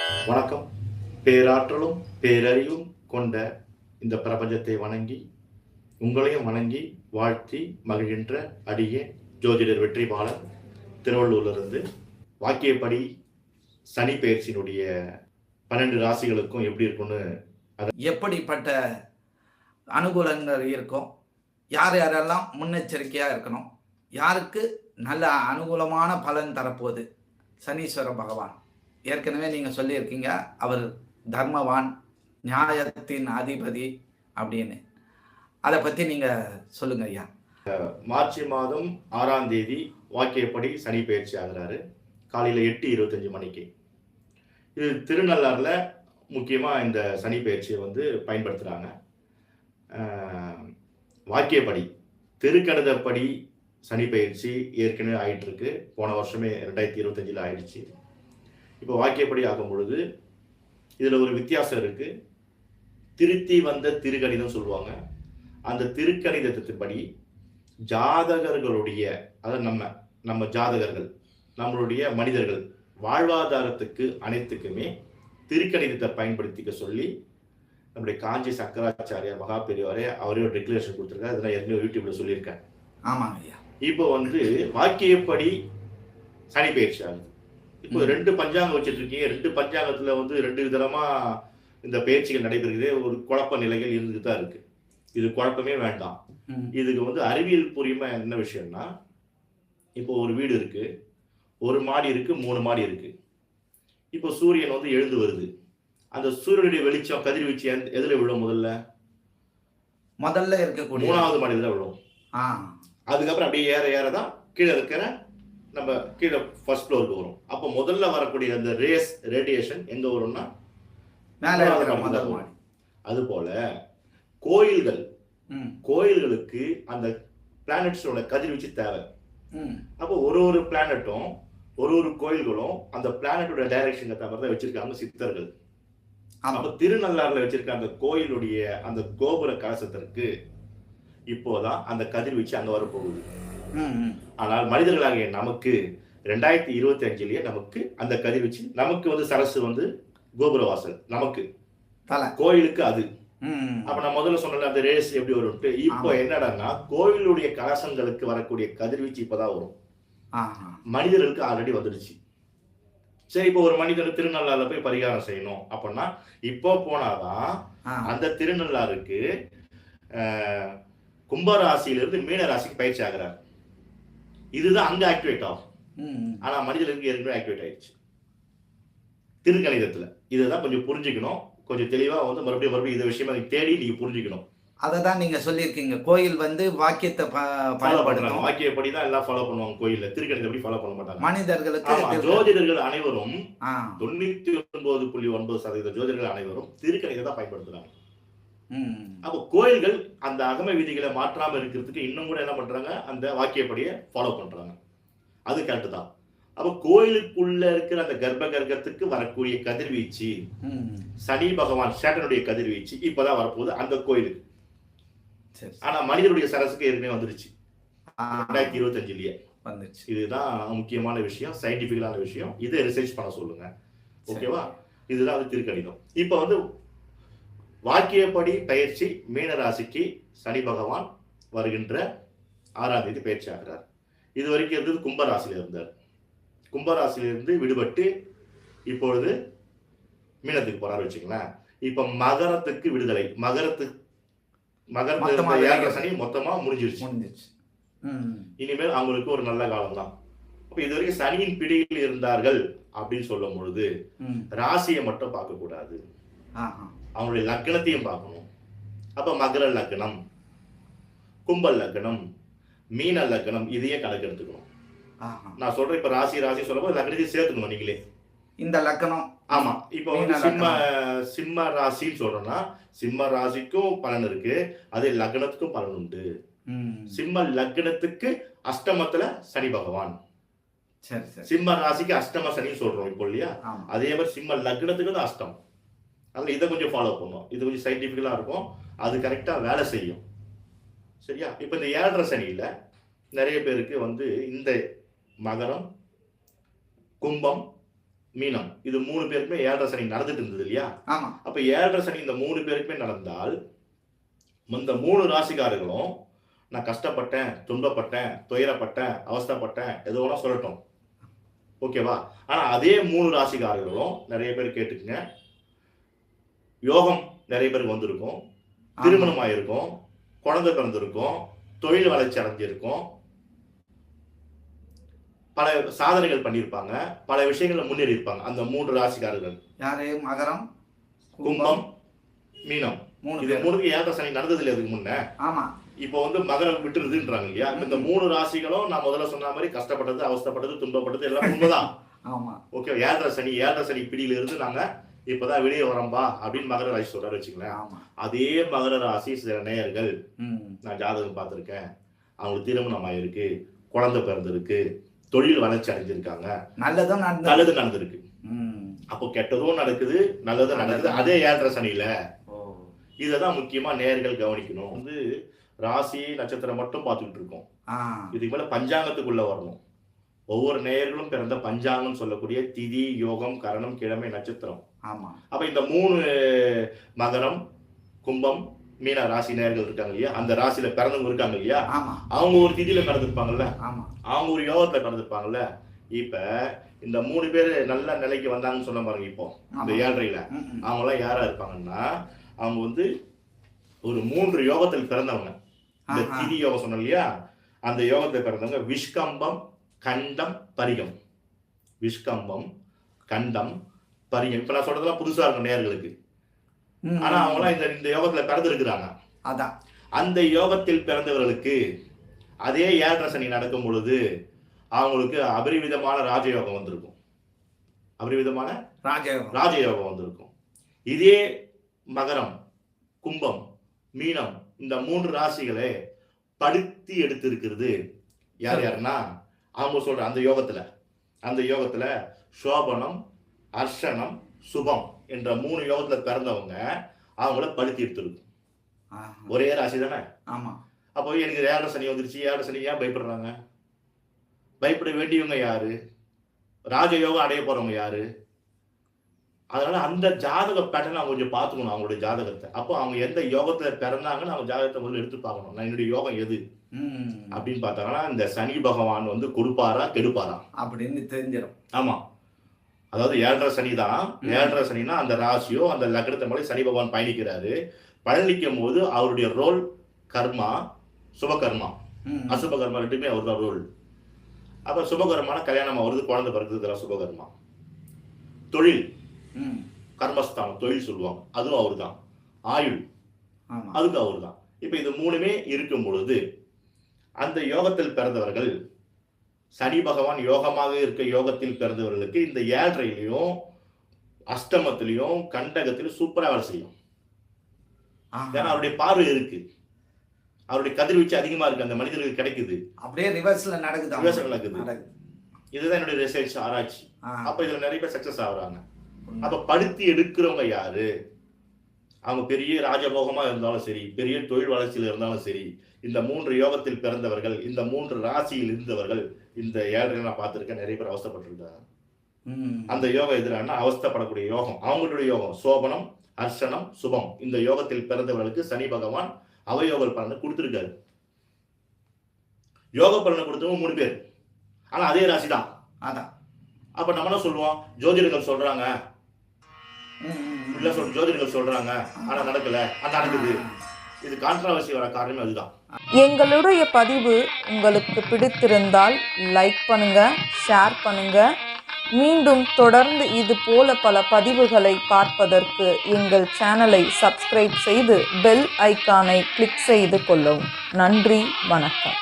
வணக்கம். பேராற்றலும் பேரறிவும் கொண்ட இந்த பிரபஞ்சத்தை வணங்கி உங்களையும் வணங்கி வாழ்த்தி மகிழ்கின்ற அடியேன் ஜோதிடர் வெற்றிபாலன் திருவள்ளூரிலிருந்து. வாக்கியப்படி சனி பெயர்ச்சியினுடைய 12 ராசிகளுக்கும் எப்படி இருக்கும்னு எப்படிப்பட்ட அனுகூலங்கள் இருக்கும், யார் யாரெல்லாம் முன்னெச்சரிக்கையாக இருக்கணும், யாருக்கு நல்ல அனுகூலமான பலன் தரப்போகுது சனீஸ்வர பகவான். ஏற்கனவே நீங்கள் சொல்லியிருக்கீங்க அவர் தர்மவான், நியாயத்தின் அதிபதி அப்படின்னு. அதை பற்றி நீங்கள் சொல்லுங்க ஐயா. மார்ச் மாதம் 6ஆம் தேதி வாக்கியப்படி சனி பயிற்சி ஆகிறாரு காலையில் 8:25 மணிக்கு. இது திருநள்ளாறில் முக்கியமாக இந்த சனி பயிற்சியை பயன்படுத்துகிறாங்க. வாக்கியப்படி திருக்கணிதப்படி சனி பயிற்சி ஏற்கனவே ஆயிட்டு இருக்கு. போன வருஷமே 2025 ஆயிடுச்சு. இப்போ வாக்கியப்படி ஆகும் பொழுது இதில் ஒரு வித்தியாசம் இருக்கு. திருத்தி வந்த திருக்கணிதம் சொல்லுவாங்க. அந்த திருக்கணிதத்தின்படி ஜாதகர்களுடைய, அதாவது நம்ம ஜாதகர்கள், நம்மளுடைய மனிதர்கள் வாழ்வாதாரத்துக்கு அனைத்துக்குமே திருக்கணிதத்தை பயன்படுத்திக்க சொல்லி நம்முடைய காஞ்சி சங்கராச்சாரியார் மகா பெரியவரே அவரே ஒரு டிக்ளரேஷன் கொடுத்துருக்காரு. அதெல்லாம் ஏற்கனவே யூடியூப்ல சொல்லியிருக்கேன். ஆமாங்க ஐயா. இப்போ வாக்கியப்படி சனி பயிற்சி ஆகுது. இப்போ 2 பஞ்சாங்கம் வச்சுட்டு இருக்கீங்க. 2 பஞ்சாங்கத்துல 2 விதமா இந்த பயிற்சிகள் நடைபெறுகிறது. ஒரு குழப்ப நிலைகள் இருந்துட்டு தான் இருக்கு. இது குழப்பமே வேண்டாம். இதுக்கு அறிவியல் பூர்வமா என்ன விஷயம்னா, இப்போ ஒரு வீடு இருக்கு, ஒரு மாடி இருக்கு, 3 மாடி இருக்கு. இப்போ சூரியன் எழுந்து வருது. அந்த சூரியனுடைய வெளிச்சம் கதிர்வீச்சு எதுல விழும்? முதல்ல இருக்கக்கூடிய 3ஆவது மாடியில தான் விழும். அதுக்கப்புறம் அப்படியே ஏற ஏறதான் கீழே இருக்கிற நம்ம கீழே ஃபர்ஸ்ட் ஃப்ளோருக்கு வரும். அப்போ முதல்ல வரக்கூடிய அந்த ரேடியேஷன் எங்க வரும்னா மேலே இருக்கிற முதல் மாடி. அது போல கோயில்களுக்கு அந்த பிளானட்ஸோட கதிர்வீச்சு தேவை. அப்போ ஒரு பிளானட்டும் ஒரு கோயில்களும் அந்த பிளானட்டோட டைரக்ஷன் தவிர வச்சிருக்காங்க சித்தர்கள். அப்ப திருநள்ளாறுல வச்சிருக்க அந்த கோயிலுடைய அந்த கோபுர கலசத்திற்கு இப்போதான் அந்த கதிர்வீச்சு அங்க வரப்போகுது. ஆனால் மனிதர்களாகிய நமக்கு 2025 நமக்கு அந்த கதிர்வீச்சு நமக்கு சரசு கோபுர வாசல், நமக்கு கோயிலுக்கு அது. அப்ப நான் முதல்ல சொன்ன அந்த ரேஸ் எப்படி வரும், இப்போ என்னடான்னா கோயிலுடைய கலசங்களுக்கு வரக்கூடிய கதிர்வீச்சு இப்பதான் வரும். மனிதர்களுக்கு ஆல்ரெடி வந்துடுச்சு. சரி, இப்போ ஒரு மனிதர் திருநள்ளாறுல போய் பரிகாரம் செய்யணும் அப்படின்னா இப்போ போனாதான் அந்த திருநள்ளாறுக்கு கும்பராசியிலிருந்து மீன ராசிக்கு பயிற்சி ஆகிறார். இதுதான் அங்க ஆக்டிவேட் ஆகும். ஆனா மனிதர்களுக்கு ஏற்கனவே ஆக்டிவேட் ஆயிடுச்சு திருக்கணிதத்துல. இதுதான் கொஞ்சம் புரிஞ்சுக்கணும். கொஞ்சம் தெளிவா மறுபடியும் இந்த விஷயமா தேடி நீங்க புரிஞ்சுக்கணும். அததான் நீங்க சொல்லியிருக்கீங்க. கோயில் வாக்கியத்தை பயன்படுத்தணும். வாக்கியப்படி தான் எல்லாம் ஃபாலோ பண்ணுவாங்க. கோயில்ல திருக்கணிதப்படி ஃபாலோ பண்ண மாட்டாங்க. மனிதர்களுக்கு ஜோதிடர்கள் அனைவரும் 99.9% ஜோதிடர்கள் அனைவரும் திருக்கணிதத்தை தான் பயன்படுத்துறாங்க. அப்போ கோயில்கள் அந்த அகம விதிகளை மாற்றாம இருக்கிறதுக்கு இன்னும் கூட என்ன பண்றாங்க, அந்த வாக்கியப்படியை ஃபாலோ பண்றாங்க. அது கரெக்ட் தான். அப்ப கோயிலுக்குள்ள இருக்கிற அந்த கர்ப்பகிரகத்துக்கு வரக்கூடிய கதிர்வீச்சு சனி பகவான் சேட்டனுடைய கதிர்வீச்சு இப்பதான் வரப்போகுது அந்த கோயிலுக்கு. ஆனா மனிதனுடைய சரசுக்கு ஏற்கனவே வந்துருச்சு 2025 வந்துச்சு. இதுதான் முக்கியமான விஷயம், சயின்டிபிக்கலான விஷயம். இதை ரிசர்ச் பண்ண சொல்லுங்க. ஓகேவா? இதுதான் திருக்கணிதம். இப்ப வாக்கியப்படி பயிற்சி மீன ராசிக்கு சனி பகவான் வருகின்ற 6ஆம் தேதி பயிற்சி ஆகிறார். இது வரைக்கும் இருந்தது கும்பராசியில இருந்தார். கும்பராசியிலிருந்து விடுபட்டு இப்பொழுது மீனத்துக்கு போறாரு வச்சுங்களேன். இப்ப மகரத்துக்கு விடுதலை. மகரத்துக்கு சனி மொத்தமா முடிஞ்சிருச்சு. இனிமேல் அவங்களுக்கு ஒரு நல்ல காலம் தான். அப்ப இது வரைக்கும் சனியின் பிடியில் இருந்தார்கள் அப்படின்னு சொல்லும் பொழுது ராசியை மட்டும் பார்க்க கூடாது, அவனுடைய லக்னத்தையும் பார்க்கணும். அப்ப மகர லக்னம், கும்ப லக்னம், மீன லக்னம் இதையே கணக்கு எடுத்துக்கணும். நான் சொல்றேன் இப்ப ராசி சொல்லும்போது லக்னத்தையும் சேர்த்துக்கணும் நீங்களே. இந்த லக்னம் ஆமா. இப்போ சிம்ம ராசின்னு சொல்றோம்னா சிம்ம ராசிக்கும் பலன் இருக்கு, அதே லக்னத்துக்கும் பலன் உண்டு. சிம்ம லக்னத்துக்கு அஷ்டமத்துல சனி பகவான், சிம்ம ராசிக்கு அஷ்டம சனின்னு சொல்றோம் இப்போ இல்லையா? அதே மாதிரி சிம்ம லக்னத்துக்கு தான் அஷ்டம். அதனால இதை கொஞ்சம் ஃபாலோ பண்ணும். இது கொஞ்சம் சயின்டிபிக்கலா இருக்கும். அது கரெக்டா வேலை செய்யும். சரியா? இப்ப இந்த 7.5 சனியில நிறைய பேருக்கு இந்த மகரம், கும்பம், மீனம், இது 3 பேருக்குமே 7.5 சனி நடந்துட்டு இருந்தது இல்லையா? ஆமா. அப்ப 7.5 சனி இந்த 3 பேருக்குமே நடந்தால் இந்த 3 ராசிக்காரர்களும் நான் கஷ்டப்பட்டேன், துன்பப்பட்டேன், துயரப்பட்டேன், அவஸ்தைப்பட்டேன், எது வேணா சொல்லட்டும், ஓகேவா? ஆனா அதே 3 ராசிக்காரர்களும் நிறைய பேர் கேட்டுக்குங்க, யோகம் நிறைய பேருக்கு வந்திருக்கும், திருமணம் ஆயிருக்கும், குழந்தை பிறந்திருக்கும், தொழில் வளர்ச்சி அடைஞ்சிருக்கும், பல சாதனைகள் பண்ணியிருப்பாங்க, பல விஷயங்கள்ல முன்னேறி இருப்பாங்க. அந்த 3 ராசிக்காரர்கள் யாரு? மகரம், கும்பம், மீனம். இது 3க்கு 7.5 சனி நடந்தது இல்லையா அதுக்கு முன்ன? ஆமா. இப்போ வந்து மகரம் விட்டுருதுன்றாங்க இல்லையா? இந்த 3 ராசிகளும் நான் முதல்ல சொன்ன மாதிரி கஷ்டப்பட்டது, அவஸ்தைப்பட்டது, துன்பப்பட்டது எல்லாம் உண்மைதான். ஆமா. ஓகே, 7.5 சனி பிடியில இருந்து நாங்க இப்பதான் வெளியே வரோம்பா அப்படின்னு மகர ராசி சொல்றாரு வச்சுக்கலாம். அதே மகர ராசி சில நேயர்கள் நான் ஜாதகம் பார்த்திருக்கேன், அவங்களுக்கு திருமணம் ஆயிருக்கு, குழந்தை பிறந்திருக்கு, தொழில் வளர்ச்சி அடைஞ்சிருக்காங்க, நல்லது நடந்திருக்கு. அப்போ கெட்டதும் நடக்குது, நல்லதும் நடக்குது, அதே 7.5 சனியில. இததான் முக்கியமா நேயர்கள் கவனிக்கணும். வந்து ராசி நட்சத்திரம் மட்டும் பார்த்துக்கிட்டு இருக்கோம். இதுக்கு மேல பஞ்சாங்கத்துக்குள்ள வரணும். ஒவ்வொரு நேயர்களும் பிறந்த பஞ்சாங்கம் சொல்லக்கூடிய திதி, யோகம், கரணம், கிழமை, நட்சத்திரம். அப்ப இந்த 3 மகரம், கும்பம், மீன ராசி நேயர்கள் இருக்காங்க இல்லையா? அந்த ராசியில பிறந்தவங்க இருக்காங்க இல்லையா? அவங்க ஒரு திதியில பிறந்திருப்பாங்கல்ல, அவங்க ஒரு யோகத்துல பிறந்திருப்பாங்கல்ல. இப்ப இந்த 3 பேர் நல்ல நிலைக்கு வந்தாங்கன்னு சொன்ன பாருங்க. இப்போ இந்த 7.5ல அவங்க எல்லாம் யாரா இருப்பாங்கன்னா, அவங்க வந்து ஒரு 3 யோகத்தில் பிறந்தவங்க. இந்த திதி யோகம் சொன்னோம் இல்லையா? அந்த யோகத்தில் பிறந்தவங்க விஷ்கம்பம், கண்டம், பரிகம். விஷ்கம்பம், கண்டம், பரிகம். இப்ப நான் சொல்றதெல்லாம் புதுசா இருக்கும் நேயர்களுக்கு. ஆனா அவங்க எல்லாம் இந்த யோகத்துல பிறந்திருக்கிறாங்க. அதான் அந்த யோகத்தில் பிறந்தவர்களுக்கு அதே 7.5 சனி நடக்கும் பொழுது அவங்களுக்கு அபரிவிதமான ராஜயோகம் வந்திருக்கும். அபரிவிதமான ராஜயோகம் வந்திருக்கும். இதே மகரம், கும்பம், மீனம் இந்த 3 ராசிகளை படுத்தி எடுத்திருக்கிறது யார் யாருன்னா, அவங்க சொல்ற அந்த யோகத்துல சோபனம், அர்ஷனம், சுபம் என்ற 3 யோகத்துல பிறந்தவங்க அவங்கள படுத்தி எடுத்திருக்கும். ஒரே ராசி தானே? அப்போ எனக்கு 7.5 சனி வந்துருச்சு, 7.5 சனி ஏன் பயப்படுறாங்க? பயப்பட வேண்டியவங்க யாரு? ராஜயோகம் அடைய போறவங்க யாரு? அதனால அந்த ஜாதக பேட்டர்ன் அவங்க கொஞ்சம் பார்த்துக்கணும், அவங்களுடைய ஜாதகத்தை. அப்போ அவங்க எந்த யோகத்துல பிறந்தாங்கன்னு அவங்க ஜாதகத்தை முதல்ல எடுத்து பார்க்கணும். நான் என்னுடைய யோகம் எது அப்படின்னு பார்த்தாங்கன்னா, இந்த சனி பகவான் வந்து கொடுப்பாரா கெடுப்பாரா அப்படின்னு தெரிஞ்சிடும். ஆமா, அதாவது 7.5 சனி தான். 7.5 சனினா அந்த ராசியோ அந்த லக்னத்தை மாதிரி சனி பகவான் பயணிக்கிறாரு. பயணிக்கும் போது அவருடைய ரோல் கர்மா, சுபகர்மா, அசுபகர்மா ரெண்டுமே அவர் தான் ரோல். அப்ப சுபகர்மான கல்யாணம் ஆகுறது, குழந்தை பிறகு சுபகர்மா. தொழில் கர்மஸ்தானம், தொழில் சொல்லுவாங்க, அதுவும் அவரு தான். ஆயுள் அதுக்கு அவரு தான். இப்ப இது 3மே இருக்கும் பொழுது அந்த யோகத்தில் பிறந்தவர்கள், சனி பகவான் யோகமாக இருக்க யோகத்தில் பிறந்தவர்களுக்கு இந்த 7.5லையும் அஷ்டமத்திலையும் கண்டகத்திலும் சூப்பரா வேலை செய்யும். ஏன்னா அவருடைய பார்வை இருக்கு, அவருடைய கதிர்வீச்சு அதிகமா இருக்கு, அந்த மனிதர்களுக்கு கிடைக்குது. அப்படியே ரிவர்ஸ்ல நடக்குது. இதுதான் என்னுடைய ரிசர்ச், ஆராய்ச்சி. அப்ப இதுல நிறைய பேர் சக்சஸ் ஆகுறாங்க. அப்ப படுத்தி எடுக்கிறவங்க யாரு? அவங்க பெரிய ராஜபோகமா இருந்தாலும் சரி, பெரிய தொழில் வளர்ச்சியில் இருந்தாலும் சரி, இந்த 3 யோகத்தில் பிறந்தவர்கள், இந்த 3 ராசியில் இருந்தவர்கள், இந்த 7.5 நான் பார்த்திருக்கேன், நிறைய பேர் அவஸ்தைப்பட்டிருக்காங்க. அந்த யோகம் எதிரான அவஸ்தைப்படக்கூடிய யோகம் அவங்களுடைய யோகம் சோபனம், அர்ஷனம், சுபம். இந்த யோகத்தில் பிறந்தவர்களுக்கு சனி பகவான் அவயோக பலனை கொடுத்திருக்காரு. யோக பலனை கொடுத்தவங்க 3 பேர், ஆனா அதே ராசி தான். அதான் அப்ப நம்ம என்ன சொல்லுவோம்? ஜோதிடர்கள் சொல்றாங்க, ஜோதிடர்கள் சொல்றாங்க, ஆனா நடக்கல, நடக்குது. இது கான்ட்ராவர்சி வர காரணமே அதுதான். எங்களுடைய பதிவு உங்களுக்கு பிடித்திருந்தால் லைக் பண்ணுங்க, ஷேர் பண்ணுங்க. மீண்டும் தொடர்ந்து இது போல பல பதிவுகளை பார்ப்பதற்கு எங்கள் சேனலை சப்ஸ்கிரைப் செய்து பெல் ஐக்கானை கிளிக் செய்து கொள்ளவும். நன்றி, வணக்கம்.